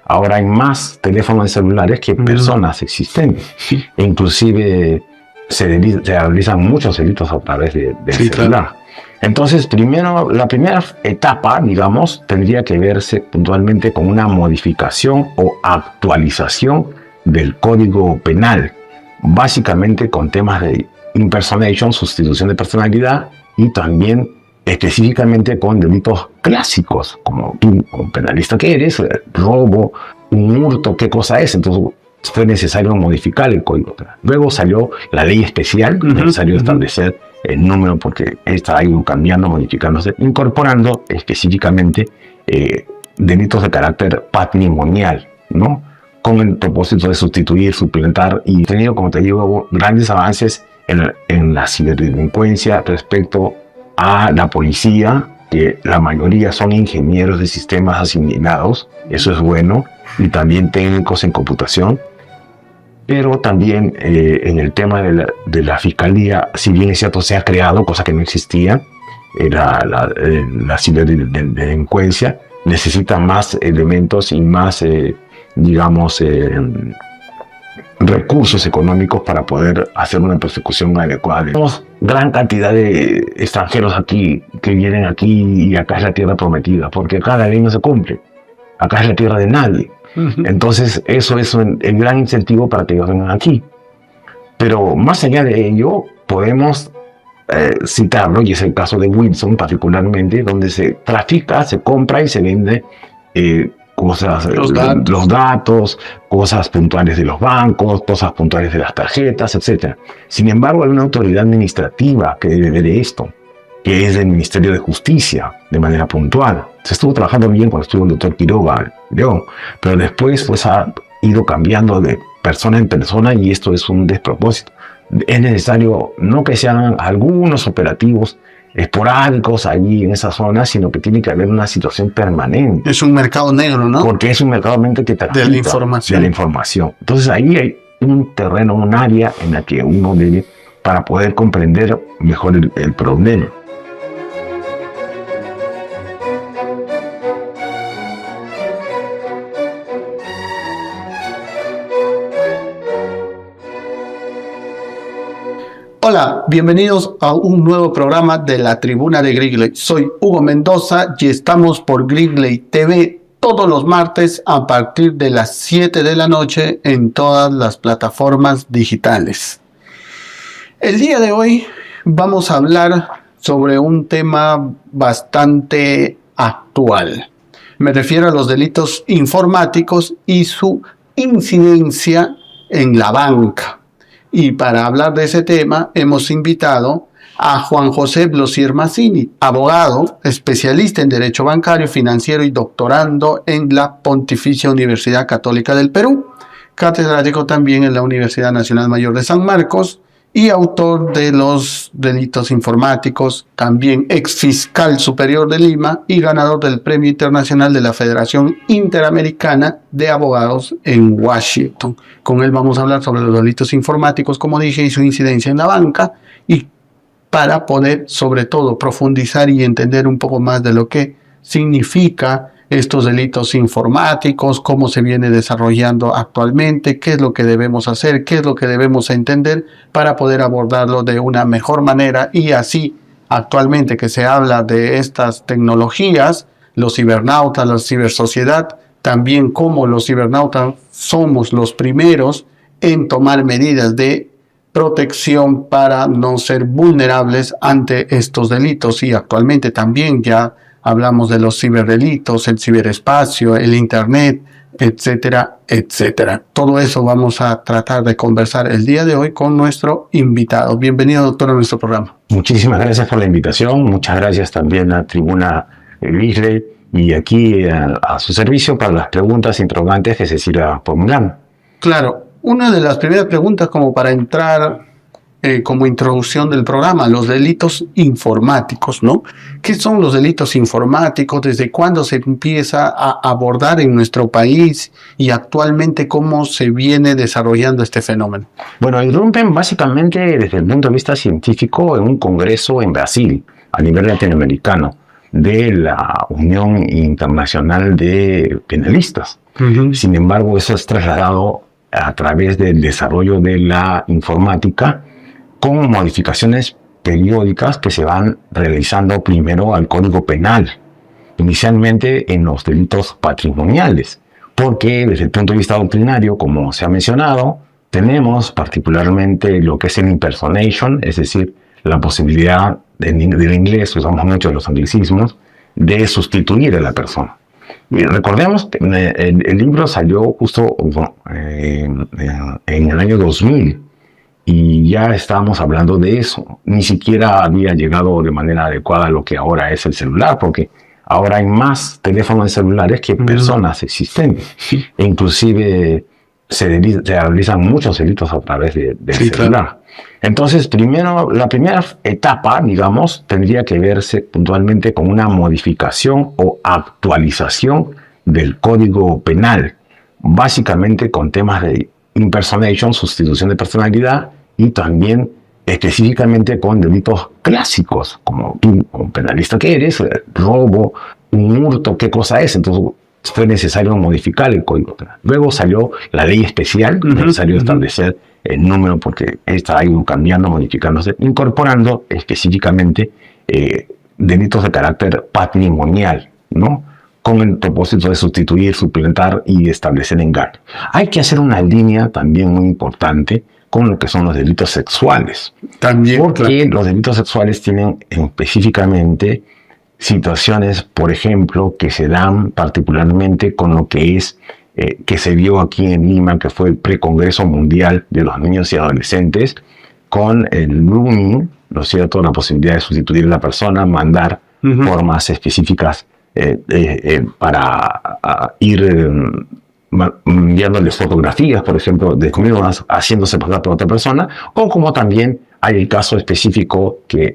ahora hay más teléfonos celulares que personas existentes. E inclusive se realizan muchos delitos a través del celular. Claro. Entonces, la primera etapa, digamos, tendría que verse puntualmente con una modificación o actualización del Código Penal, básicamente con temas de impersonation, sustitución de personalidad, y también específicamente con delitos clásicos, como tú, como penalista que eres, robo, un hurto, ¿qué cosa es? Entonces fue necesario modificar el Código Penal. Luego salió la ley especial, necesario establecer el número, porque está ido cambiando, modificándose, incorporando específicamente delitos de carácter patrimonial, ¿no? Con el propósito de sustituir, suplantar, y he tenido, como te digo, grandes avances en la ciberdelincuencia respecto a la policía, que la mayoría son ingenieros de sistemas asimilados, eso es bueno, y también técnicos en computación. Pero también en el tema de la fiscalía, si bien es cierto, se ha creado, cosa que no existía, la ciberdelincuencia necesita más elementos y más, digamos, recursos económicos para poder hacer una persecución adecuada. Tenemos gran cantidad de extranjeros aquí, que vienen aquí, y acá es la tierra prometida, porque acá la ley no se cumple, acá es la tierra de nadie. Entonces eso es el gran incentivo para que ellos vengan aquí. Pero más allá de ello, podemos citarlo, y es el caso de Wilson particularmente, donde se trafica, se compra y se vende cosas, los datos, cosas puntuales de los bancos, cosas puntuales de las tarjetas, etc. Sin embargo, hay una autoridad administrativa que debe ver esto, que es el Ministerio de Justicia, de manera puntual. Se estuvo trabajando bien cuando estuvo el doctor Quiroga León, pero después pues ha ido cambiando de persona en persona, y esto es un despropósito. Es necesario no que sean algunos operativos esporádicos allí en esa zona, sino que tiene que haber una situación permanente. Es un mercado negro, ¿no? Porque es un mercado que te de la información. Entonces ahí hay un terreno, un área en la que uno debe, para poder comprender mejor el problema. Hola, bienvenidos a un nuevo programa de la Tribuna de Gringley. Soy Hugo Mendoza y estamos por Gringley TV todos los martes a partir de las 7 de la noche en todas las plataformas digitales. El día de hoy vamos a hablar sobre un tema bastante actual. Me refiero a los delitos informáticos y su incidencia en la banca. Y para hablar de ese tema hemos invitado a Juan José Blosier Mazzini, abogado, especialista en Derecho Bancario, Financiero y doctorando en la Pontificia Universidad Católica del Perú, catedrático también en la Universidad Nacional Mayor de San Marcos y autor de los delitos informáticos, también exfiscal superior de Lima y ganador del Premio Internacional de la Federación Interamericana de Abogados en Washington. Con él vamos a hablar sobre los delitos informáticos, como dije, y su incidencia en la banca, y para poder, sobre todo, profundizar y entender un poco más de lo que significa estos delitos informáticos, cómo se viene desarrollando actualmente, qué es lo que debemos hacer, qué es lo que debemos entender para poder abordarlo de una mejor manera. Y así, actualmente que se habla de estas tecnologías, los cibernautas, la cibersociedad, también como los cibernautas somos los primeros en tomar medidas de protección para no ser vulnerables ante estos delitos. Y actualmente también ya hablamos de los ciberdelitos, el ciberespacio, el internet, etcétera, etcétera. Todo eso vamos a tratar de conversar el día de hoy con nuestro invitado. Bienvenido, doctor, a nuestro programa. Muchísimas gracias por la invitación. Muchas gracias también a Tribuna Gringley, y aquí a su servicio para las preguntas interrogantes que se siga formulando. Claro, una de las primeras preguntas como para entrar como introducción del programa, los delitos informáticos, ¿no? ¿Qué son los delitos informáticos? ¿Desde cuándo se empieza a abordar en nuestro país? Y actualmente, ¿cómo se viene desarrollando este fenómeno? Bueno, irrumpen básicamente desde el punto de vista científico en un congreso en Brasil, a nivel latinoamericano, de la Unión Internacional de Penalistas. Sin embargo, eso es trasladado a través del desarrollo de la informática con modificaciones periódicas que se van realizando primero al Código Penal, inicialmente en los delitos patrimoniales, porque desde el punto de vista doctrinario, como se ha mencionado, tenemos particularmente lo que es el impersonation, es decir, la posibilidad del inglés, usamos mucho los anglicismos, de sustituir a la persona. Y recordemos que el libro salió justo en el año 2000 y ya estábamos hablando de eso. Ni siquiera había llegado de manera adecuada a lo que ahora es el celular, porque ahora hay más teléfonos celulares que personas existentes. E inclusive se realizan muchos delitos a través del celular. Claro. Entonces, la primera etapa, digamos, tendría que verse puntualmente con una modificación o actualización del Código Penal, básicamente con temas de impersonation, sustitución de personalidad, y también específicamente con delitos clásicos, como tú, como penalista que eres, robo, un hurto, ¿qué cosa es? Entonces, fue necesario modificar el Código Penal. Luego salió la ley especial, necesario establecer el número, porque está ido cambiando, modificándose, incorporando específicamente delitos de carácter patrimonial, ¿no? Con el propósito de sustituir, suplantar y establecer engaño. Hay que hacer una línea también muy importante con lo que son los delitos sexuales. También, porque los delitos sexuales tienen específicamente situaciones, por ejemplo, que se dan particularmente con lo que es que se vio aquí en Lima, que fue el Precongreso Mundial de los Niños y Adolescentes, con el grooming, ¿no es cierto?, la posibilidad de sustituir a la persona, mandar formas específicas para ir enviándoles fotografías, por ejemplo, desnudas, haciéndose pasar por otra persona, o como también hay el caso específico que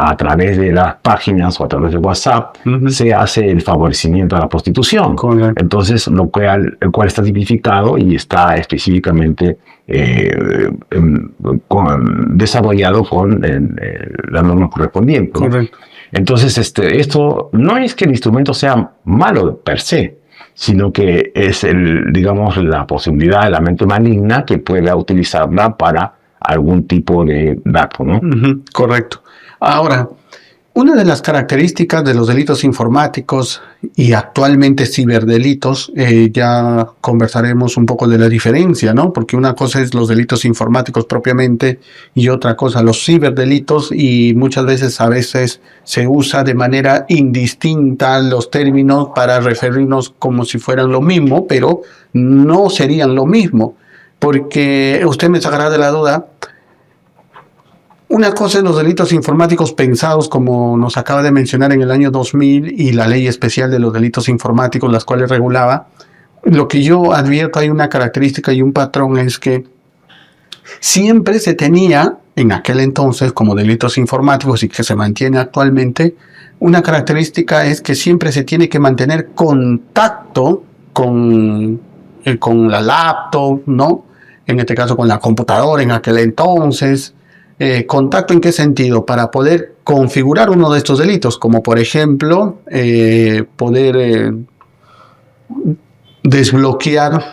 a través de las páginas o a través de WhatsApp se hace el favorecimiento a la prostitución. Correcto. Entonces, el cual está tipificado y está específicamente desarrollado con la norma correspondiente. Correcto. Entonces, esto no es que el instrumento sea malo per se, sino que es la posibilidad de la mente maligna que pueda utilizarla para algún tipo de dato, ¿no? Correcto. Ahora, una de las características de los delitos informáticos y actualmente ciberdelitos, ya conversaremos un poco de la diferencia, ¿no? Porque una cosa es los delitos informáticos propiamente y otra cosa los ciberdelitos, y muchas veces se usa de manera indistinta los términos para referirnos como si fueran lo mismo, pero no serían lo mismo, porque usted me sacará de la duda. Una cosa es los delitos informáticos pensados, como nos acaba de mencionar en el año 2000, y la ley especial de los delitos informáticos, las cuales regulaba. Lo que yo advierto, hay una característica y un patrón, es que siempre se tenía, en aquel entonces, como delitos informáticos y que se mantiene actualmente, una característica es que siempre se tiene que mantener contacto con la laptop, ¿no? En este caso con la computadora en aquel entonces. ¿Contacto en qué sentido? Para poder configurar uno de estos delitos, como por ejemplo poder desbloquear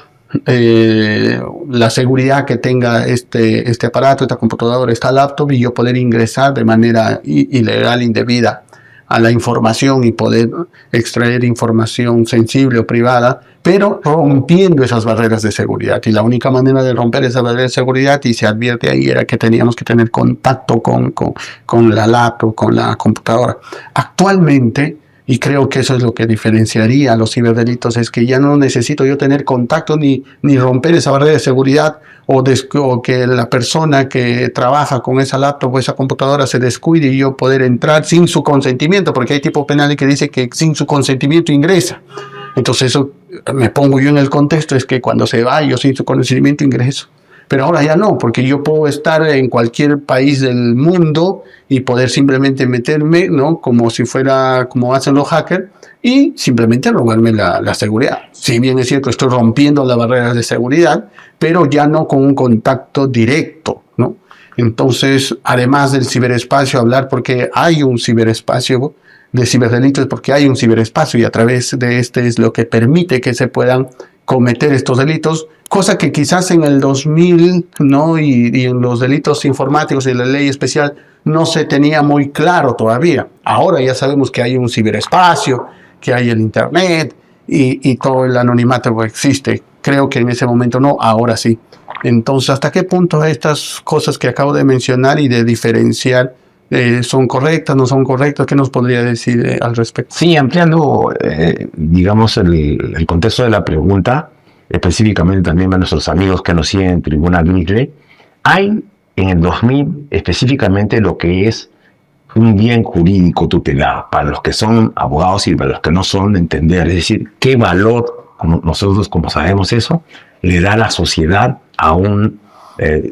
la seguridad que tenga este aparato, esta computadora, esta laptop, y yo poder ingresar de manera ilegal, indebida a la información y poder extraer información sensible o privada, pero rompiendo esas barreras de seguridad. Y la única manera de romper esas barreras de seguridad, y se advierte ahí, era que teníamos que tener contacto con la laptop, con la computadora. Actualmente, y creo que eso es lo que diferenciaría a los ciberdelitos, es que ya no necesito yo tener contacto ni romper esa barrera de seguridad, o que la persona que trabaja con esa laptop o esa computadora se descuide y yo poder entrar sin su consentimiento, porque hay tipos penales que dicen que sin su consentimiento ingresa. Entonces eso me pongo yo en el contexto, es que cuando se va yo sin su consentimiento ingreso. Pero ahora ya no, porque yo puedo estar en cualquier país del mundo y poder simplemente meterme, ¿no? Como si fuera, como hacen los hackers, y simplemente robarme la seguridad. Si bien es cierto, estoy rompiendo las barreras de seguridad, pero ya no con un contacto directo, ¿no? Entonces, además del ciberespacio, hablar, porque hay un ciberespacio de ciberdelitos, porque hay un ciberespacio y a través de este es lo que permite que se puedan cometer estos delitos, cosa que quizás en el 2000, ¿no? y en los delitos informáticos y la ley especial no se tenía muy claro todavía. Ahora ya sabemos que hay un ciberespacio, que hay el internet y todo el anonimato existe. Creo que en ese momento no, ahora sí. Entonces, ¿hasta qué punto estas cosas que acabo de mencionar y de diferenciar son correctas, no son correctas? ¿Qué nos podría decir al respecto? Sí, ampliando, digamos, el contexto de la pregunta, específicamente también a nuestros amigos que nos siguen en Tribuna Gringley, hay en el 2000 específicamente lo que es un bien jurídico tutelado, para los que son abogados y para los que no son, entender, es decir, qué valor, nosotros como sabemos eso, le da la sociedad a un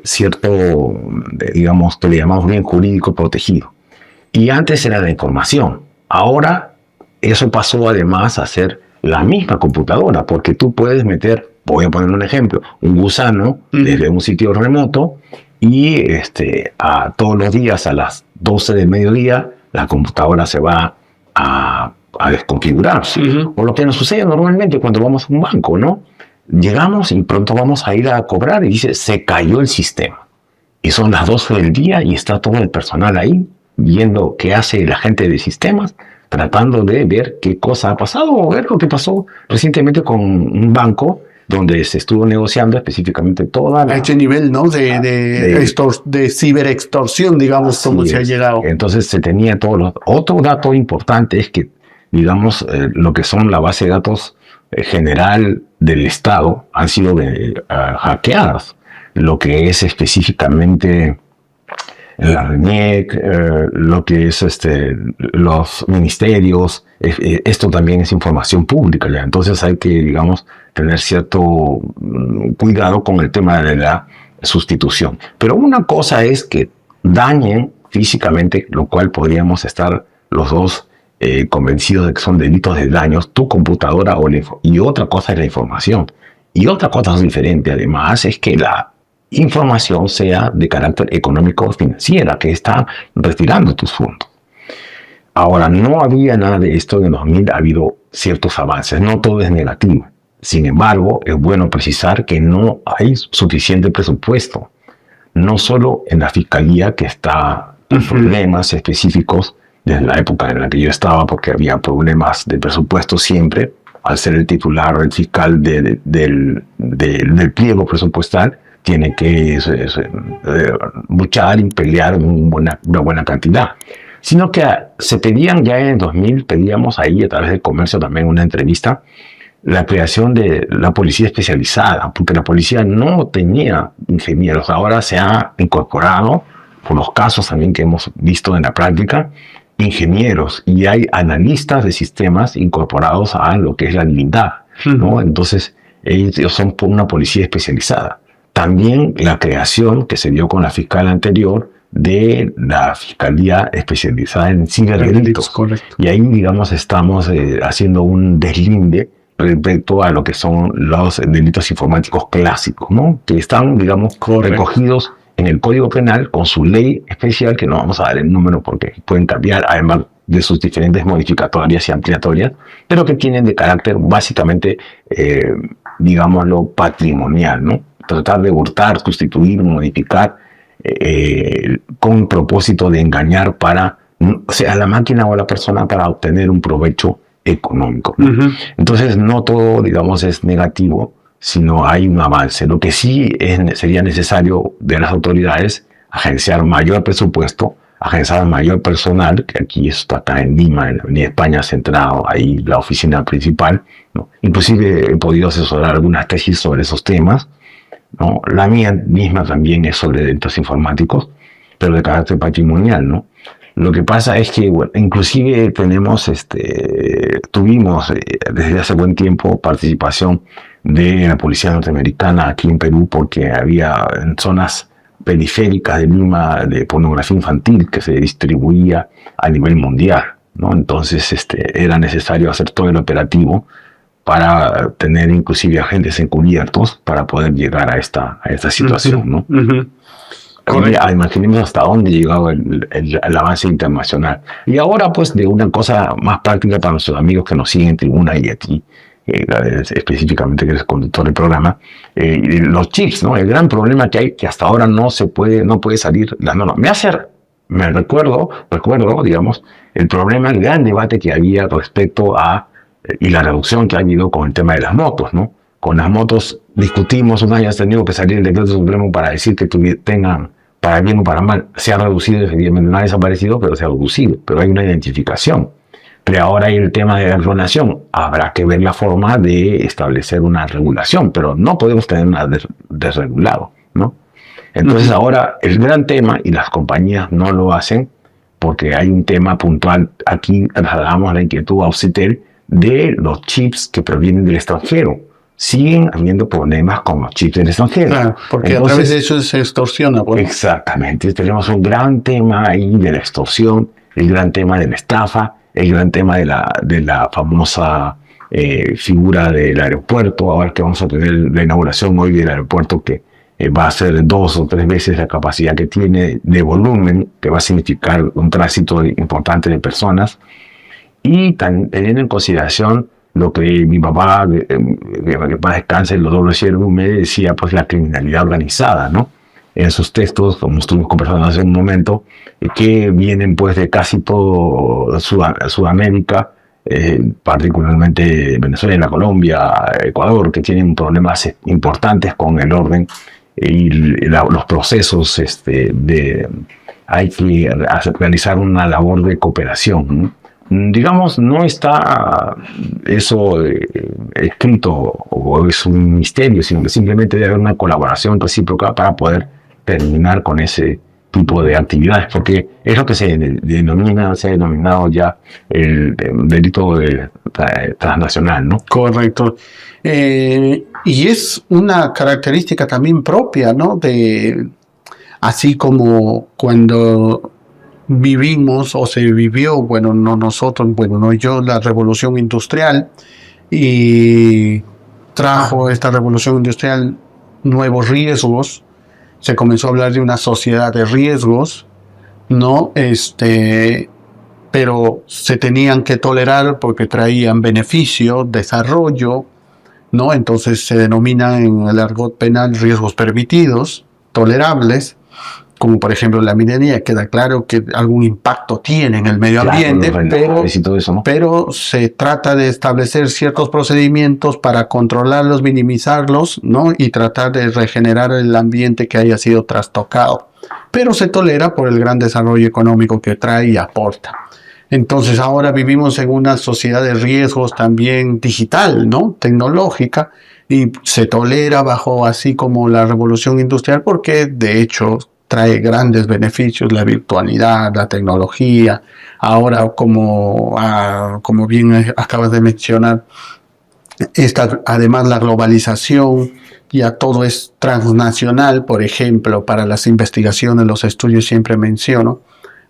cierto, digamos, que le llamamos bien jurídico protegido. Y antes era la información. Ahora eso pasó además a ser la misma computadora, porque tú puedes meter, voy a poner un ejemplo, un gusano desde un sitio remoto y todos los días a las 12 del mediodía la computadora se va a desconfigurar. O lo que nos sucede normalmente cuando vamos a un banco, ¿no? Llegamos y pronto vamos a ir a cobrar y dice, se cayó el sistema. Y son las 12 del día y está todo el personal ahí, viendo qué hace la gente de sistemas, tratando de ver qué cosa ha pasado o ver lo que pasó recientemente con un banco donde se estuvo negociando específicamente toda la... A este nivel, ¿no? De ciberextorsión, digamos, como se ha llegado. Entonces se tenía todos los... Otro dato importante es que, digamos, lo que son la base de datos general del Estado han sido hackeadas. Lo que es específicamente la RENIEC, lo que es los ministerios, esto también es información pública, ¿ya? Entonces hay que, digamos, tener cierto cuidado con el tema de la sustitución. Pero una cosa es que dañen físicamente, lo cual podríamos estar los dos convencidos de que son delitos de daños, tu computadora y otra cosa es la información. Y otra cosa diferente además es que la información sea de carácter económico o financiera, que está retirando tus fondos. Ahora, no había nada de esto en el 2000, ha habido ciertos avances, no todo es negativo. Sin embargo, es bueno precisar que no hay suficiente presupuesto, no solo en la Fiscalía, que está en problemas específicos desde la época en la que yo estaba, porque había problemas de presupuesto siempre, al ser el titular, el fiscal del pliego presupuestal, tiene que luchar y pelear una buena cantidad. Sino que se pedían ya en el 2000, pedíamos ahí a través del comercio también una entrevista, la creación de la policía especializada, porque la policía no tenía ingenieros, ahora se ha incorporado, por los casos también que hemos visto en la práctica, ingenieros, y hay analistas de sistemas incorporados a lo que es la unidad, ¿no? Entonces ellos son una policía especializada. También la creación que se dio con la fiscal anterior de la Fiscalía especializada en ciberdelitos. Y ahí, digamos, estamos haciendo un deslinde respecto a lo que son los delitos informáticos clásicos, ¿no? Que están, digamos, recogidos en el Código Penal con su ley especial, que no vamos a dar el número porque pueden cambiar, además de sus diferentes modificatorias y ampliatorias, pero que tienen de carácter básicamente, digámoslo, patrimonial, ¿no? Tratar de hurtar, sustituir, modificar, con el propósito de engañar para, sea la máquina o la persona, para obtener un provecho económico, ¿no? Entonces no todo, digamos, es negativo, sino hay un avance. Lo que sí sería necesario de las autoridades, agenciar mayor presupuesto, agenciar mayor personal, que aquí está acá en Lima, en la Avenida España, centrado ahí la oficina principal, ¿no? Inclusive he podido asesorar algunas tesis sobre esos temas, ¿no? La mía misma también es sobre delitos informáticos, pero de carácter patrimonial, ¿no? Lo que pasa es que, bueno, inclusive tuvimos desde hace buen tiempo participación de la policía norteamericana aquí en Perú, porque había en zonas periféricas de Lima de pornografía infantil que se distribuía a nivel mundial, ¿no? Entonces era necesario hacer todo el operativo para tener inclusive agentes encubiertos para poder llegar a esta situación, ¿no? Imaginemos hasta dónde ha llegado el avance internacional. Y ahora, pues, de una cosa más práctica para nuestros amigos que nos siguen en Tribuna y a ti, específicamente que eres conductor del programa, los chips, ¿no? El gran problema que hay, que hasta ahora no puede salir la norma. Me recuerdo, digamos, el problema, el gran debate que había respecto a, y la reducción que ha habido con el tema de las motos, ¿no? Con las motos discutimos, un año has tenido que salir el decreto supremo para decir que tengan, para bien o para mal, se ha reducido, efectivamente, no ha desaparecido, pero se ha reducido, pero hay una identificación. Pero ahora hay el tema de la clonación. Habrá que ver la forma de establecer una regulación, pero no podemos tener nada desregulado, ¿no? Entonces ahora el gran tema, y las compañías no lo hacen, porque hay un tema puntual, aquí trasladamos la inquietud a Ausitel de los chips que provienen del extranjero. Siguen habiendo problemas con los chips del extranjero. Claro, porque entonces, a través de eso se extorsiona. Bueno. Exactamente, tenemos un gran tema ahí de la extorsión, el gran tema de la estafa, el gran tema de la famosa figura del aeropuerto. Ahora que vamos a tener la inauguración hoy del aeropuerto, que va a ser 2 o 3 veces la capacidad que tiene de volumen, que va a significar un tránsito importante de personas. Y teniendo en consideración lo que mi papá, que paz descanse, el doctor Luciano, me decía, pues la criminalidad organizada, ¿no? En sus textos, como estuvimos conversando hace un momento, que vienen pues de casi todo Sudamérica, particularmente Venezuela, Colombia, Ecuador, que tienen problemas importantes con el orden y los procesos. Hay que realizar una labor de cooperación, ¿no? Digamos, no está eso escrito o es un misterio, sino que simplemente debe haber una colaboración recíproca para poder terminar con ese tipo de actividades, porque es lo que se ha denominado ya el delito transnacional, ¿no? Correcto. Y es una característica también propia, ¿no? Así como cuando vivimos o se vivió, bueno, no nosotros, bueno, no yo, la revolución industrial, y trajo esta revolución industrial nuevos riesgos. Se comenzó a hablar de una sociedad de riesgos, ¿no? Pero se tenían que tolerar porque traían beneficio, desarrollo, ¿no? Entonces se denomina en el argot penal riesgos permitidos, tolerables, como por ejemplo la minería. Queda claro que algún impacto tiene en el medio ambiente, pero se trata de establecer ciertos procedimientos para controlarlos, minimizarlos, ¿no? Y tratar de regenerar el ambiente que haya sido trastocado. Pero se tolera por el gran desarrollo económico que trae y aporta. Entonces ahora vivimos en una sociedad de riesgos también digital, ¿no? Tecnológica, y se tolera bajo así como la revolución industrial, porque de hecho trae grandes beneficios, la virtualidad, la tecnología. Ahora, como bien acabas de mencionar, además la globalización, ya todo es transnacional. Por ejemplo, para las investigaciones, los estudios, siempre menciono,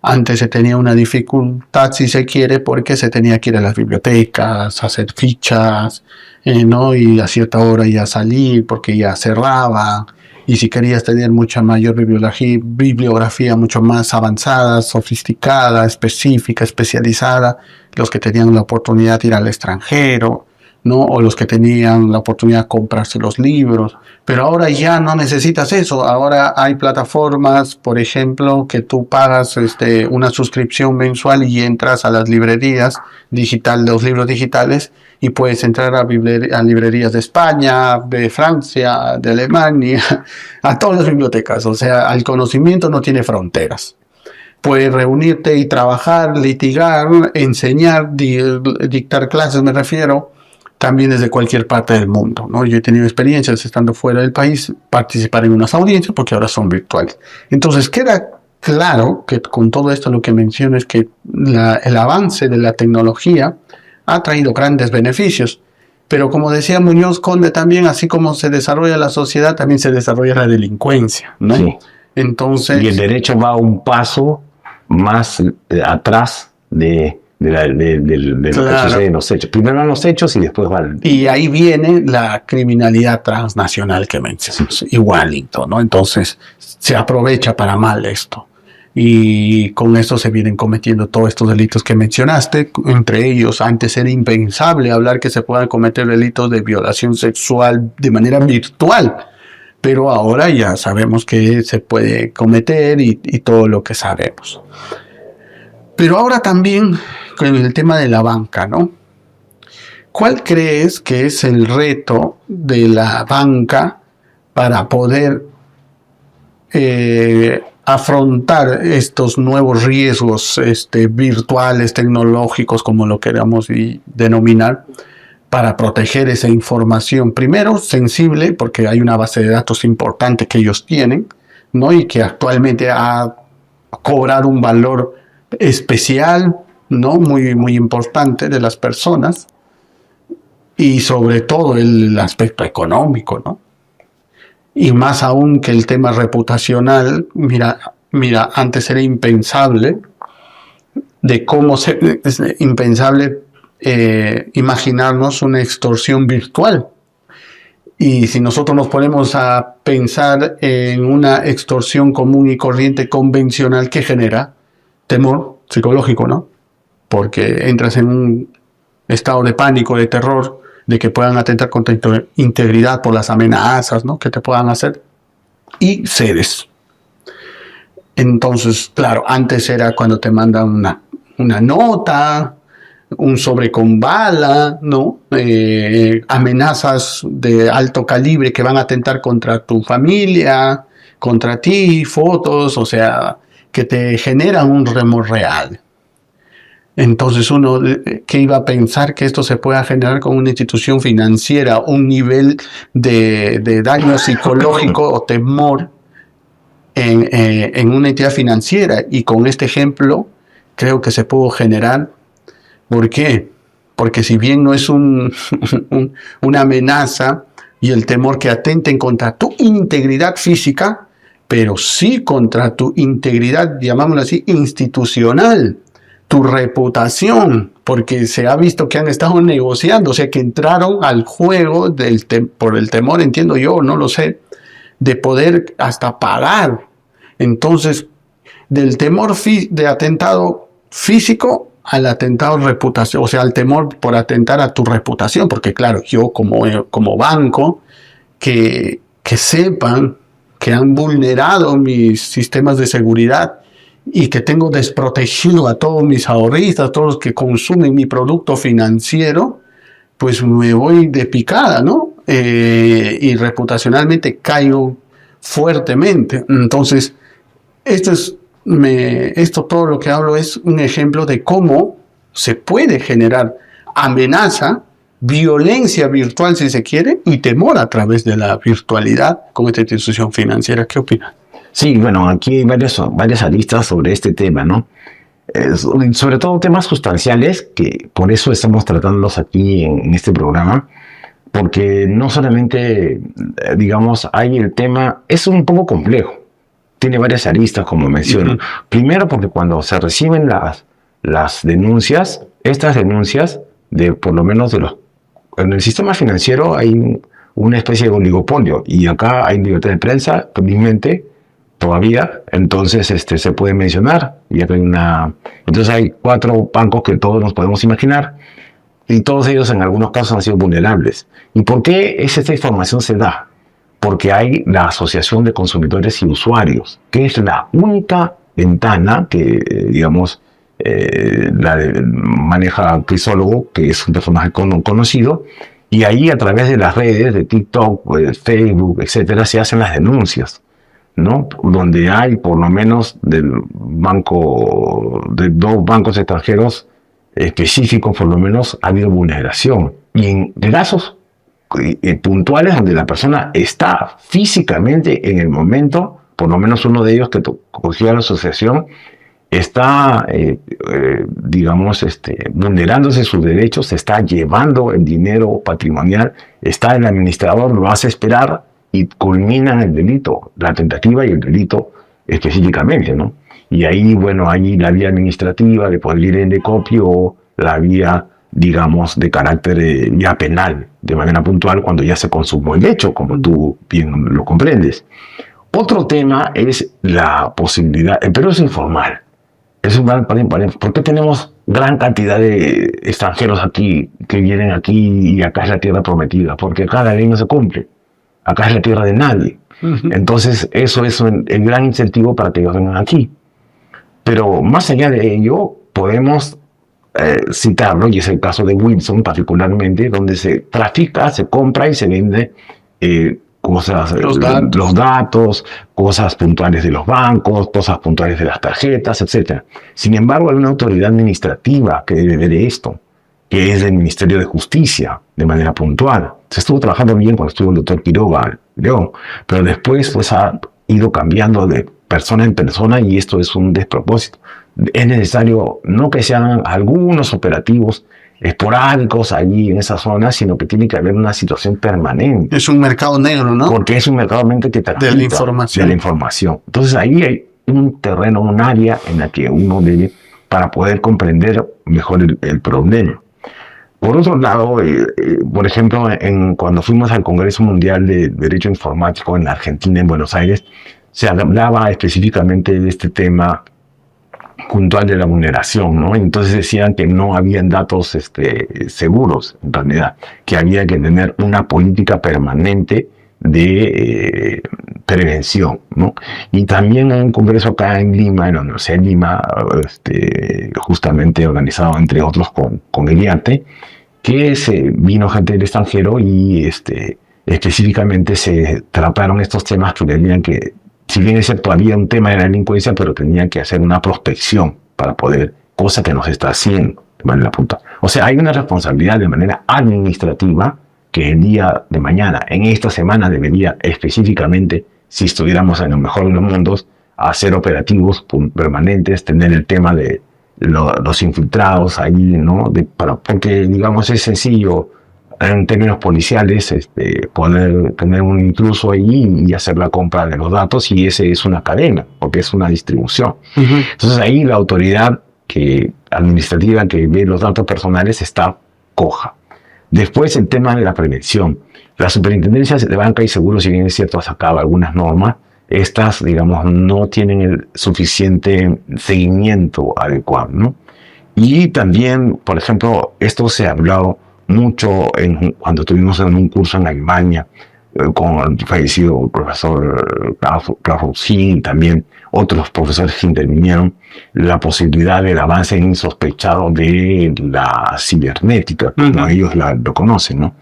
antes se tenía una dificultad, si se quiere, porque se tenía que ir a las bibliotecas, hacer fichas, ¿no? Y a cierta hora ya salir porque ya cerraba. Y si querías tener mucha mayor bibliografía mucho más avanzada, sofisticada, específica, especializada, los que tenían la oportunidad de ir al extranjero, ¿no? O los que tenían la oportunidad de comprarse los libros. Pero ahora ya no necesitas eso. Ahora hay plataformas, por ejemplo, que tú pagas una suscripción mensual y entras a las librerías los libros digitales, y puedes entrar a librerías de España, de Francia, de Alemania, a todas las bibliotecas. O sea, el conocimiento no tiene fronteras. Puedes reunirte y trabajar, litigar, enseñar, dictar clases, me refiero, también desde cualquier parte del mundo, ¿no? Yo he tenido experiencias estando fuera del país, participar en unas audiencias, porque ahora son virtuales. Entonces queda claro que con todo esto lo que menciono es que el avance de la tecnología ha traído grandes beneficios, pero como decía Muñoz Conde también, así como se desarrolla la sociedad, también se desarrolla la delincuencia, ¿no? Sí. Entonces, y el derecho va un paso más atrás de lo que sucede en los hechos. Primero van los hechos y después van... Y ahí viene la criminalidad transnacional que mencionas, igualito, ¿no? Entonces se aprovecha para mal esto. Y con esto se vienen cometiendo todos estos delitos que mencionaste. Entre ellos, antes era impensable hablar que se puedan cometer delitos de violación sexual de manera virtual. Pero ahora ya sabemos que se puede cometer y todo lo que sabemos. Pero ahora también con el tema de la banca, ¿no? ¿Cuál crees que es el reto de la banca para poder afrontar estos nuevos riesgos virtuales, tecnológicos, como lo queramos denominar, para proteger esa información? Primero, sensible, porque hay una base de datos importante que ellos tienen, ¿no? Y que actualmente ha cobrado un valor especial, ¿no? Muy, muy importante de las personas. Y sobre todo el aspecto económico, ¿no? Y más aún que el tema reputacional. Mira, antes era impensable imaginarnos una extorsión virtual. Y si nosotros nos ponemos a pensar en una extorsión común y corriente convencional, que genera temor psicológico, ¿no? Porque entras en un estado de pánico, de terror, de que puedan atentar contra tu integridad por las amenazas, ¿no?, que te puedan hacer, y cedes. Entonces, claro, antes era cuando te mandan una nota, un sobre con bala, ¿no? Amenazas de alto calibre que van a atentar contra tu familia, contra ti, fotos, o sea, que te generan un remor real. Entonces uno que iba a pensar que esto se pueda generar con una institución financiera, un nivel de daño psicológico o temor en una entidad financiera, y con este ejemplo creo que se pudo generar. ¿Por qué? Porque si bien no es una amenaza y el temor que atenten contra tu integridad física, pero sí contra tu integridad, llamámoslo así, institucional, tu reputación, porque se ha visto que han estado negociando, o sea, que entraron al juego por el temor, entiendo yo, no lo sé, de poder hasta pagar. Entonces, del temor de atentado físico al atentado reputación, o sea, al temor por atentar a tu reputación, porque claro, yo como banco, que sepan que han vulnerado mis sistemas de seguridad y que tengo desprotegido a todos mis ahorristas, todos los que consumen mi producto financiero, pues me voy de picada, ¿no? Y reputacionalmente caigo fuertemente. Entonces, esto todo lo que hablo es un ejemplo de cómo se puede generar amenaza, violencia virtual si se quiere, y temor a través de la virtualidad con esta institución financiera. ¿Qué opinas? Sí, bueno, aquí hay varias aristas sobre este tema, ¿no? Sobre todo temas sustanciales, que por eso estamos tratándolos aquí en este programa, porque no solamente, digamos, hay el tema, es un poco complejo, tiene varias aristas, como menciono. Uh-huh. Primero, porque cuando se reciben las denuncias, estas denuncias, por lo menos en el sistema financiero hay una especie de oligopolio, y acá hay libertad de prensa, felizmente, todavía, entonces se puede mencionar, y acá entonces hay 4 bancos que todos nos podemos imaginar, y todos ellos en algunos casos han sido vulnerables. ¿Y por qué esta información se da? Porque hay la Asociación de Consumidores y Usuarios, que es la única ventana que, digamos, maneja Crisólogo, que es un personaje conocido, y ahí a través de las redes, de TikTok, de Facebook, etcétera, se hacen las denuncias, ¿no? Donde hay por lo menos de 2 bancos extranjeros específicos, por lo menos ha habido vulneración. Y en casos puntuales donde la persona está físicamente en el momento, por lo menos uno de ellos que cogió a la asociación, está, digamos, vulnerándose sus derechos, se está llevando el dinero patrimonial, está el administrador, lo hace esperar y culmina el delito, la tentativa y el delito específicamente, ¿no? Y ahí, bueno, hay la vía administrativa de poder ir en Indecopi o la vía, digamos, de carácter ya penal, de manera puntual, cuando ya se consumó el hecho, como tú bien lo comprendes. Otro tema es la posibilidad, pero es informal. Es un ¿por qué tenemos gran cantidad de extranjeros aquí que vienen aquí y acá es la tierra prometida? Porque acá la ley no se cumple. Acá es la tierra de nadie. Entonces, eso es el gran incentivo para que ellos vengan aquí. Pero más allá de ello, podemos citarlo, y es el caso de Wilson particularmente, donde se trafica, se compra y se vende cosas, los datos, cosas puntuales de los bancos, cosas puntuales de las tarjetas, etc. Sin embargo, hay una autoridad administrativa que debe ver esto, que es el Ministerio de Justicia, de manera puntual. Se estuvo trabajando bien cuando estuvo el doctor Quiroga León, pero después pues ha ido cambiando de persona en persona y esto es un despropósito. Es necesario no que sean algunos operativos esporádicos allí en esa zona, sino que tiene que haber una situación permanente. Es un mercado negro, ¿no? Porque es un mercado que transita de la información. Entonces ahí hay un terreno, un área en la que uno debe, para poder comprender mejor el problema. Por otro lado, por ejemplo, cuando fuimos al Congreso Mundial de Derecho Informático en Argentina, en Buenos Aires, se hablaba específicamente de este tema puntual de la vulneración, ¿no? Entonces decían que no habían datos seguros, en realidad, que había que tener una política permanente de prevención, ¿no? Y también en un congreso acá en Lima, en la Universidad de Lima, justamente organizado entre otros con el IATE, que vino gente del extranjero y específicamente se trataron estos temas que tenían que, si bien es cierto, había un tema de la delincuencia, pero tenían que hacer una prospección para poder, cosa que no se está haciendo de manera puntual. O sea, hay una responsabilidad de manera administrativa que el día de mañana, en esta semana, debería específicamente, si estuviéramos en el mejor de los mundos, hacer operativos permanentes, tener el tema de los infiltrados ahí, ¿no? Porque, digamos, es sencillo en términos policiales poder tener un intruso ahí y hacer la compra de los datos, y ese es una cadena, porque es una distribución. Entonces ahí la autoridad administrativa que ve los datos personales está coja. Después el tema de la prevención. La Superintendencia de Banca y Seguros, si bien es cierto, ha sacado algunas normas, estas, digamos, no tienen el suficiente seguimiento adecuado, ¿no? Y también, por ejemplo, esto se ha hablado mucho cuando estuvimos en un curso en Alemania con el fallecido profesor Klaus y también otros profesores que intervinieron, la posibilidad del avance insospechado de la cibernética, como ellos lo conocen, ¿no?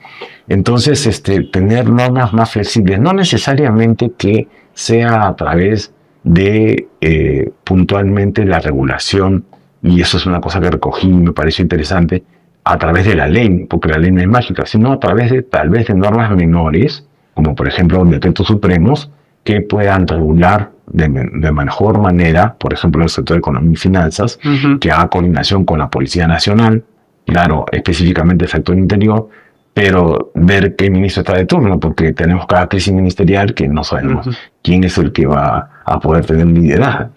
Entonces, tener normas más flexibles, no necesariamente que sea a través de puntualmente la regulación, y eso es una cosa que recogí y me pareció interesante, a través de la ley, porque la ley no es mágica, sino a través de tal vez de normas menores, como por ejemplo decretos supremos, que puedan regular de mejor manera, por ejemplo, el sector de economía y finanzas, que haga coordinación con la Policía Nacional, claro, específicamente el sector interior, pero ver qué ministro está de turno, porque tenemos cada crisis ministerial que no sabemos quién es el que va a poder tener liderazgo.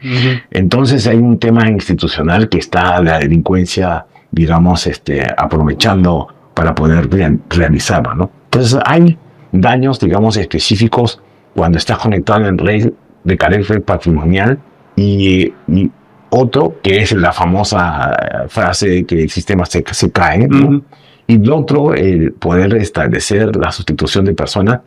Entonces hay un tema institucional que está la delincuencia, digamos, aprovechando para poder realizarlo, ¿no? Entonces hay daños, digamos, específicos cuando estás conectado en red de carácter patrimonial y otro que es la famosa frase que el sistema se cae, ¿no? Y lo otro, el poder establecer la sustitución de personas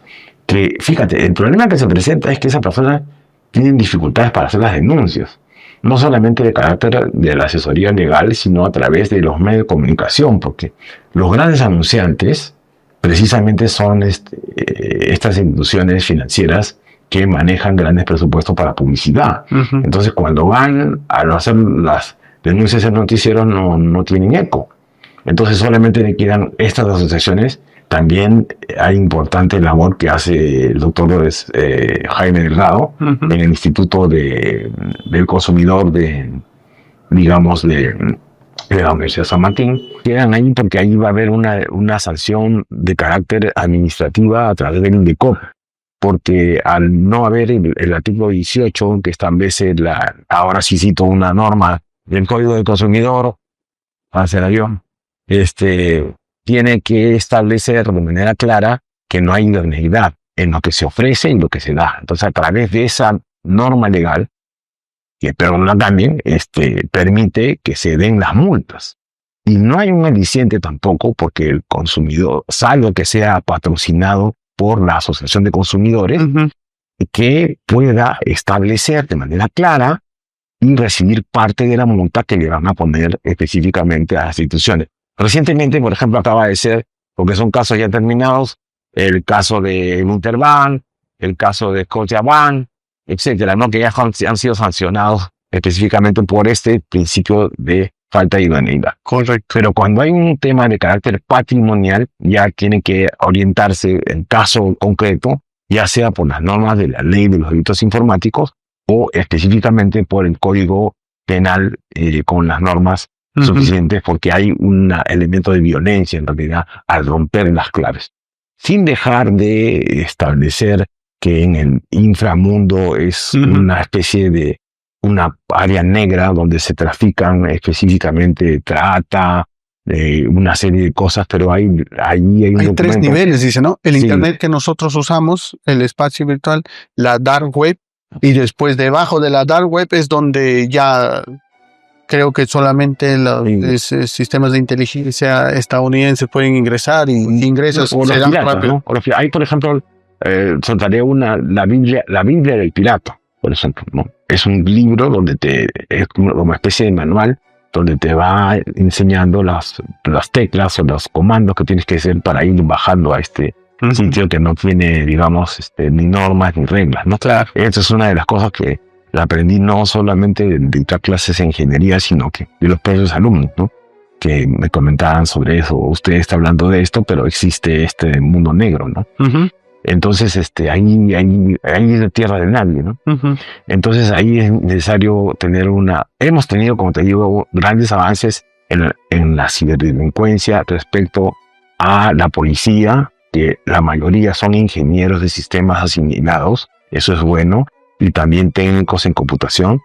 que, fíjate, el problema que se presenta es que esas personas tienen dificultades para hacer las denuncias, no solamente de carácter de la asesoría legal, sino a través de los medios de comunicación, porque los grandes anunciantes precisamente son estas instituciones financieras que manejan grandes presupuestos para publicidad. Entonces, cuando van a hacer las denuncias en noticieros, no tienen eco. Entonces, solamente le quedan estas asociaciones. También hay importante labor que hace el doctor Jaime Delgado en el Instituto del Consumidor de la Universidad San Martín. Quedan ahí porque ahí va a haber una sanción de carácter administrativa a través del INDECOP. porque al no haber el artículo 18 que establece ahora sí cito una norma del Código del Consumidor, tiene que establecer de manera clara que no hay idoneidad en lo que se ofrece y lo que se da. Entonces, a través de esa norma legal, pero no también permite que se den las multas. Y no hay un aliciente tampoco porque el consumidor, salvo que sea patrocinado por la Asociación de Consumidores, que pueda establecer de manera clara y recibir parte de la multa que le van a poner específicamente a las instituciones. Recientemente, por ejemplo, acaba de ser, porque son casos ya terminados, el caso de Interbank, el caso de Scotiabank, etcétera, ¿no? Que ya han sido sancionados específicamente por este principio de falta de idoneidad. Correcto. Pero cuando hay un tema de carácter patrimonial, ya tiene que orientarse en caso concreto, ya sea por las normas de la ley de los delitos informáticos o específicamente por el Código Penal con las normas suficientes, porque hay un elemento de violencia en realidad al romper las claves. Sin dejar de establecer que en el inframundo es una especie de una área negra donde se trafican específicamente trata, una serie de cosas, pero hay tres niveles, dice, ¿no? El Internet que nosotros usamos, el espacio virtual, la dark web, y después debajo de la dark web es donde ya creo que solamente los sistemas de inteligencia estadounidenses pueden ingresar y ingresos se dan rápido. ¿No? Hay, por ejemplo, soltaré la Biblia del pirata, por ejemplo, ¿no? Es un libro donde es como una especie de manual donde te va enseñando las teclas o los comandos que tienes que hacer para ir bajando a este sitio que no tiene, digamos, ni normas ni reglas, ¿no? Claro. Esa es una de las cosas que aprendí no solamente de dictar clases de ingeniería, sino que de los propios alumnos, ¿no? Que me comentaban sobre eso. Usted está hablando de esto, pero existe este mundo negro, ¿no? Entonces, ahí es tierra de nadie, ¿no? Entonces, ahí es necesario tener hemos tenido, como te digo, grandes avances en la ciberdelincuencia respecto a la policía, que la mayoría son ingenieros de sistemas asimilados, eso es bueno, y también técnicos en computación.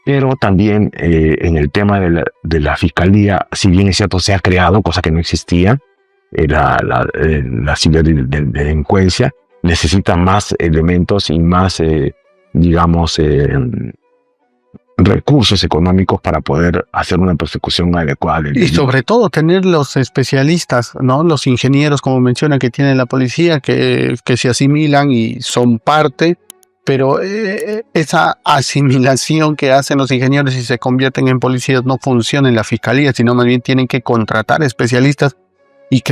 Pero también en el tema de la fiscalía, si bien es cierto, se ha creado, cosa que no existía, la ciberdelincuencia necesita más elementos y más, recursos económicos para poder hacer una persecución adecuada. Y sobre todo tener los especialistas, ¿no? Los ingenieros, como menciona, que tiene la policía, que se asimilan y son parte, pero esa asimilación que hacen los ingenieros y se convierten en policías no funciona en la fiscalía, sino más bien tienen que contratar especialistas y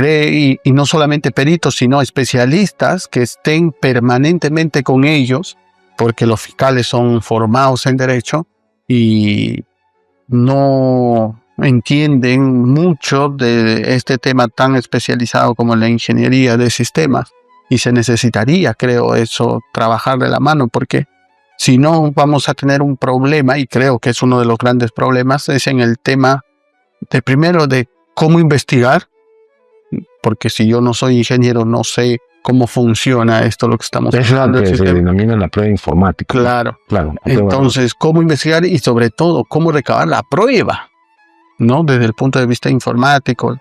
no solamente peritos, sino especialistas que estén permanentemente con ellos, porque los fiscales son formados en derecho y no entienden mucho de este tema tan especializado como la ingeniería de sistemas. Y se necesitaría, creo, eso, trabajar de la mano, porque si no vamos a tener un problema, y creo que es uno de los grandes problemas, es en el tema de cómo investigar, porque si yo no soy ingeniero, no sé cómo funciona esto, lo que estamos hablando. Es lo que se denomina la prueba informática. Claro. Entonces, cómo investigar y sobre todo, cómo recabar la prueba, ¿no? Desde el punto de vista informático,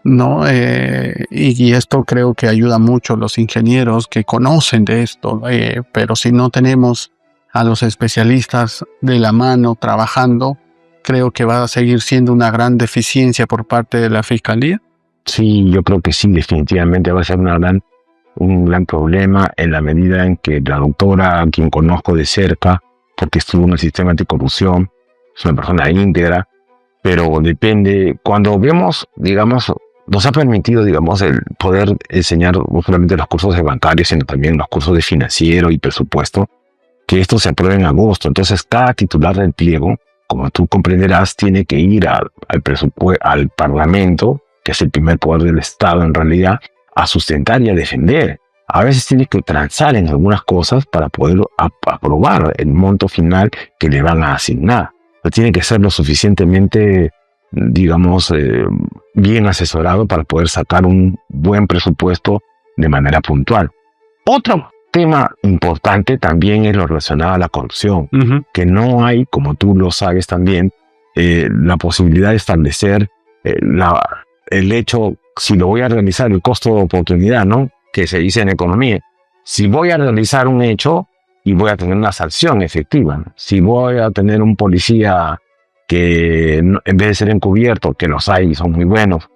¿no? Y esto creo que ayuda mucho a los ingenieros que conocen de esto, pero si no tenemos a los especialistas de la mano trabajando, creo que va a seguir siendo una gran deficiencia por parte de la Fiscalía. Sí, yo creo que sí, definitivamente va a ser un gran problema en la medida en que la doctora, a quien conozco de cerca, porque estuvo en el sistema anticorrupción, es una persona íntegra, pero depende, cuando vemos, digamos, nos ha permitido, digamos, el poder enseñar no solamente los cursos de bancarios, sino también los cursos de financiero y presupuesto, que esto se aprueba en agosto. Entonces, cada titular del pliego, como tú comprenderás, tiene que ir al Parlamento, que es el primer poder del Estado en realidad, a sustentar y a defender. A veces tiene que transar en algunas cosas para poder aprobar el monto final que le van a asignar. Pero tiene que ser lo suficientemente, digamos, bien asesorado para poder sacar un buen presupuesto de manera puntual. Otro tema importante también es lo relacionado a la corrupción, que no hay, como tú lo sabes también, la posibilidad de establecer el hecho, si lo voy a realizar, el costo de oportunidad, ¿no? Que se dice en economía. Si voy a realizar un hecho y voy a tener una sanción efectiva, ¿no? Si voy a tener un policía que en vez de ser encubierto, que los hay y son muy buenos,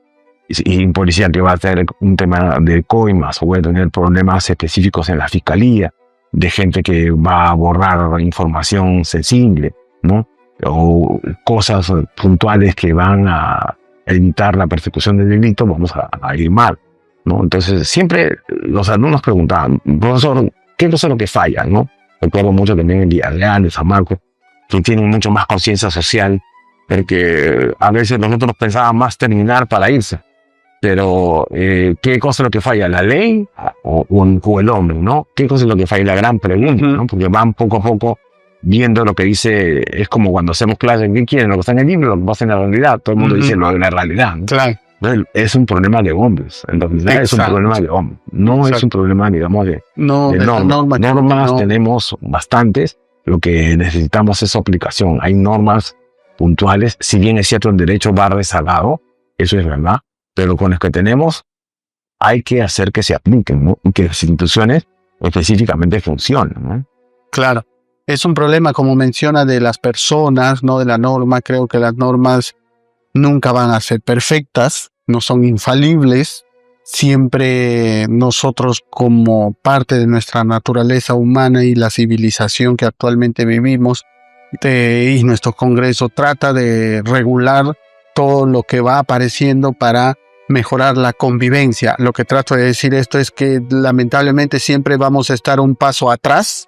y un policía que va a tener un tema de coimas, o voy a tener problemas específicos en la fiscalía, de gente que va a borrar información sensible, ¿no? O cosas puntuales que van a evitar la persecución del delito, vamos a ir mal, ¿no? Entonces, siempre los alumnos preguntaban, profesor, ¿qué es lo que falla, no? Recuerdo mucho también en Villarreal, en San Marcos, que tienen mucho más conciencia social, porque a veces nosotros pensábamos más terminar para irse. Pero, ¿qué cosa es lo que falla? ¿La ley o el hombre, no? ¿Qué cosa es lo que falla? La gran pregunta, ¿no? Porque van poco a poco viendo lo que dice, es como cuando hacemos clases, ¿qué quieren? Lo que está en el libro, lo que pasa en la realidad. Todo el mundo dice lo de la realidad, ¿no? Claro. Es un problema de hombres, entonces es un problema de hombres, no es un problema, digamos, de normas. Normas tenemos bastantes, lo que necesitamos es su aplicación. Hay normas puntuales, si bien es cierto el derecho va rezagado, eso es verdad, pero con los que tenemos hay que hacer que se apliquen, ¿no? Y que las instituciones específicamente funcionen, ¿no? Claro, es un problema, como menciona, de las personas, no de la norma. Creo que las normas nunca van a ser perfectas, no son infalibles. Siempre nosotros, como parte de nuestra naturaleza humana y la civilización que actualmente vivimos, y nuestro Congreso trata de regular todo lo que va apareciendo para mejorar la convivencia. Lo que trato de decir esto es que lamentablemente siempre vamos a estar un paso atrás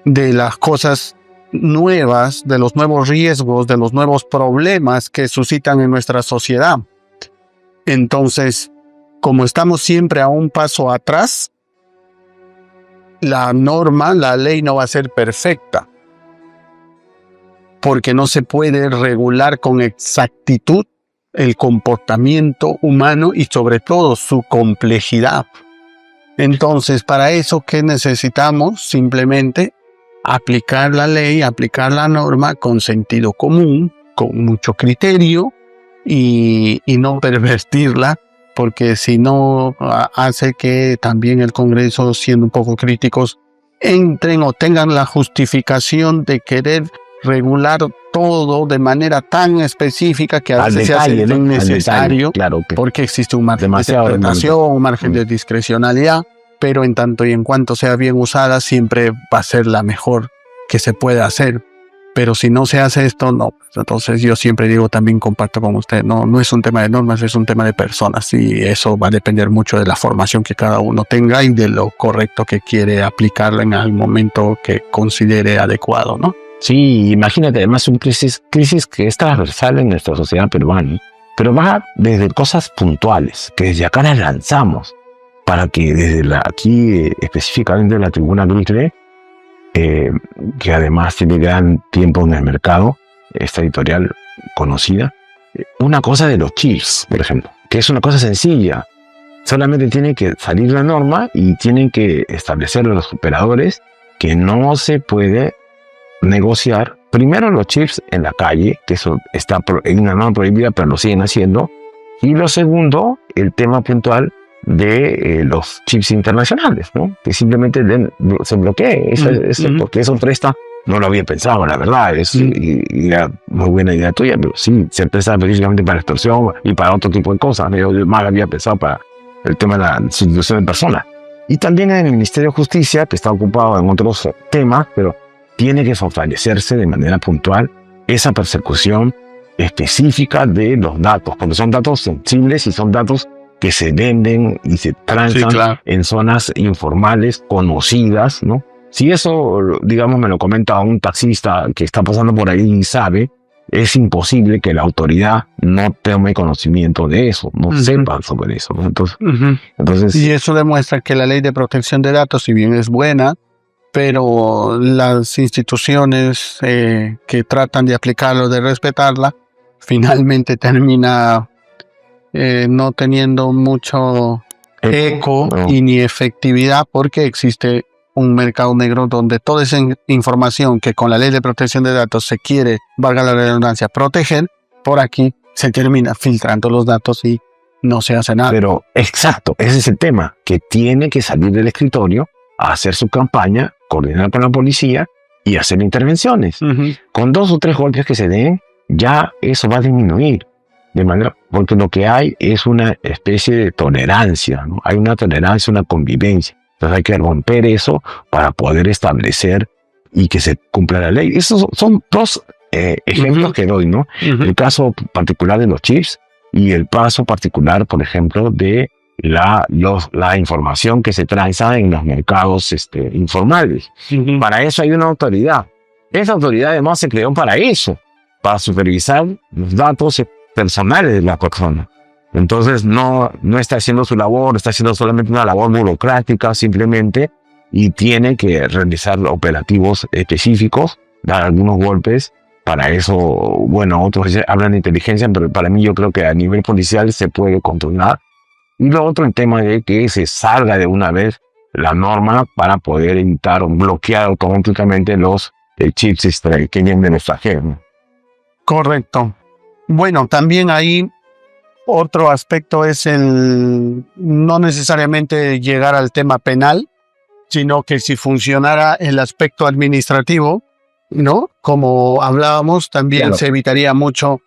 de las cosas nuevas, de los nuevos riesgos, de los nuevos problemas que suscitan en nuestra sociedad. Entonces, como estamos siempre a un paso atrás, la norma, la ley no va a ser perfecta, porque no se puede regular con exactitud el comportamiento humano y sobre todo su complejidad. Entonces, para eso, ¿qué necesitamos? Simplemente aplicar la ley, aplicar la norma con sentido común, con mucho criterio y no pervertirla, porque si no hace que también el Congreso, siendo un poco críticos, entren o tengan la justificación de querer regular todo de manera tan específica que a veces se hace innecesario, claro, porque existe un margen de interpretación, un margen de discrecionalidad, pero en tanto y en cuanto sea bien usada, siempre va a ser la mejor que se puede hacer. Pero si no se hace esto, no. Entonces yo siempre digo, también comparto con usted, no es un tema de normas, es un tema de personas, y eso va a depender mucho de la formación que cada uno tenga y de lo correcto que quiere aplicarla en el momento que considere adecuado, ¿no? Sí, imagínate, además una crisis que es transversal en nuestra sociedad peruana, pero va desde cosas puntuales, que desde acá las lanzamos, para que desde aquí, específicamente la tribuna Grisle, que además tiene gran tiempo en el mercado, esta editorial conocida, una cosa de los chips, por ejemplo, que es una cosa sencilla, solamente tiene que salir la norma y tienen que establecer los operadores que no se puede negociar primero los chips en la calle, que eso está en una norma prohibida, pero lo siguen haciendo, y lo segundo, el tema puntual de los chips internacionales, ¿no? Que simplemente se bloquee, porque eso presta, no lo había pensado, la verdad, es una muy buena idea tuya, pero sí, se presta específicamente para extorsión y para otro tipo de cosas. Yo más había pensado para el tema de la sustitución de personas. Y también en el Ministerio de Justicia, que está ocupado en otros temas, pero tiene que fortalecerse de manera puntual esa persecución específica de los datos, porque son datos sensibles y son datos que se venden y se transan en zonas informales conocidas, ¿no? Si eso, digamos, me lo comenta un taxista que está pasando por ahí y sabe, es imposible que la autoridad no tome conocimiento de eso, no sepa sobre eso, ¿no? Entonces, y eso demuestra que la ley de protección de datos, si bien es buena, pero las instituciones que tratan de aplicarlo, de respetarla, finalmente termina no teniendo mucho eco y ni efectividad, porque existe un mercado negro donde toda esa información que con la ley de protección de datos se quiere, valga la redundancia, proteger, por aquí se termina filtrando los datos y no se hace nada. Pero exacto, ese es el tema, que tiene que salir del escritorio a hacer su campaña, coordinar con la policía y hacer intervenciones. Con 2 o 3 golpes que se den, ya eso va a disminuir. De manera, porque lo que hay es una especie de tolerancia, ¿no? Hay una tolerancia, una convivencia. Entonces hay que romper eso para poder establecer y que se cumpla la ley. Esos son 2 ejemplos que doy, ¿no? El caso particular de los chips y el caso particular, por ejemplo, de la información que se transa en los mercados informales. Para eso hay una autoridad. Esa autoridad además se creó para eso, para supervisar los datos personales de la persona. Entonces no está haciendo su labor, está haciendo solamente una labor burocrática simplemente, y tiene que realizar operativos específicos, dar algunos golpes. Para eso, bueno, otros hablan de inteligencia, pero para mí yo creo que a nivel policial se puede controlar. Y lo otro, el tema de que se salga de una vez la norma para poder evitar o bloquear automáticamente los chips que vienen del extranjero. Correcto. Bueno, también ahí otro aspecto es el no necesariamente llegar al tema penal, sino que si funcionara el aspecto administrativo, ¿no? Como hablábamos, también se evitaría mucho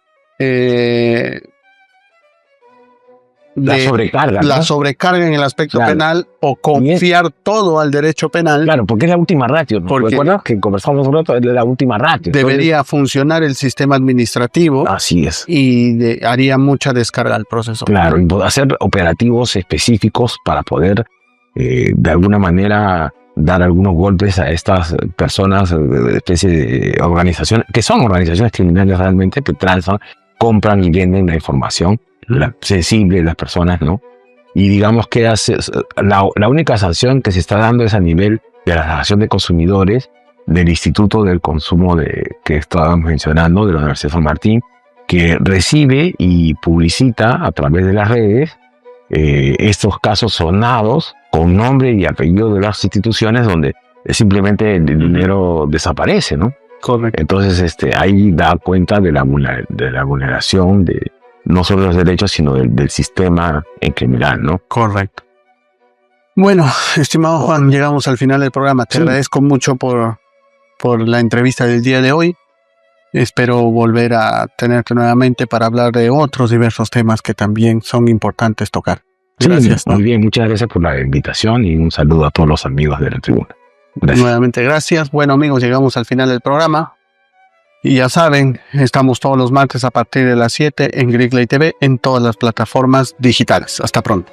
la sobrecarga. La sobrecarga en el aspecto penal, o confiar todo al derecho penal. Claro, porque es la última ratio. ¿Recuerdas que conversamos un rato? Es la última ratio. Debería funcionar el sistema administrativo. Así es. Y haría mucha descarga al proceso. Claro, y hacer operativos específicos para poder, de alguna manera, dar algunos golpes a estas personas, de especie de organizaciones, que son organizaciones criminales realmente, que transan, compran y venden la información sensible de las personas, ¿no? Y digamos que la única sanción que se está dando es a nivel de la Asociación de Consumidores del Instituto del Consumo que estábamos mencionando, de la Universidad de San Martín, que recibe y publicita a través de las redes estos casos sonados con nombre y apellido de las instituciones donde simplemente el dinero desaparece, ¿no? Correcto. Entonces ahí da cuenta de la vulneración de no solo de los derechos, sino del sistema en general, ¿no? Correcto. Bueno, estimado Juan, llegamos al final del programa. Te agradezco mucho por la entrevista del día de hoy. Espero volver a tenerte nuevamente para hablar de otros diversos temas que también son importantes tocar. Gracias. Sí, muy bien, muchas gracias por la invitación y un saludo a todos los amigos de la tribuna. Gracias. Nuevamente gracias. Bueno, amigos, llegamos al final del programa. Y ya saben, estamos todos los martes a partir de las 7 en Grigley TV en todas las plataformas digitales. Hasta pronto.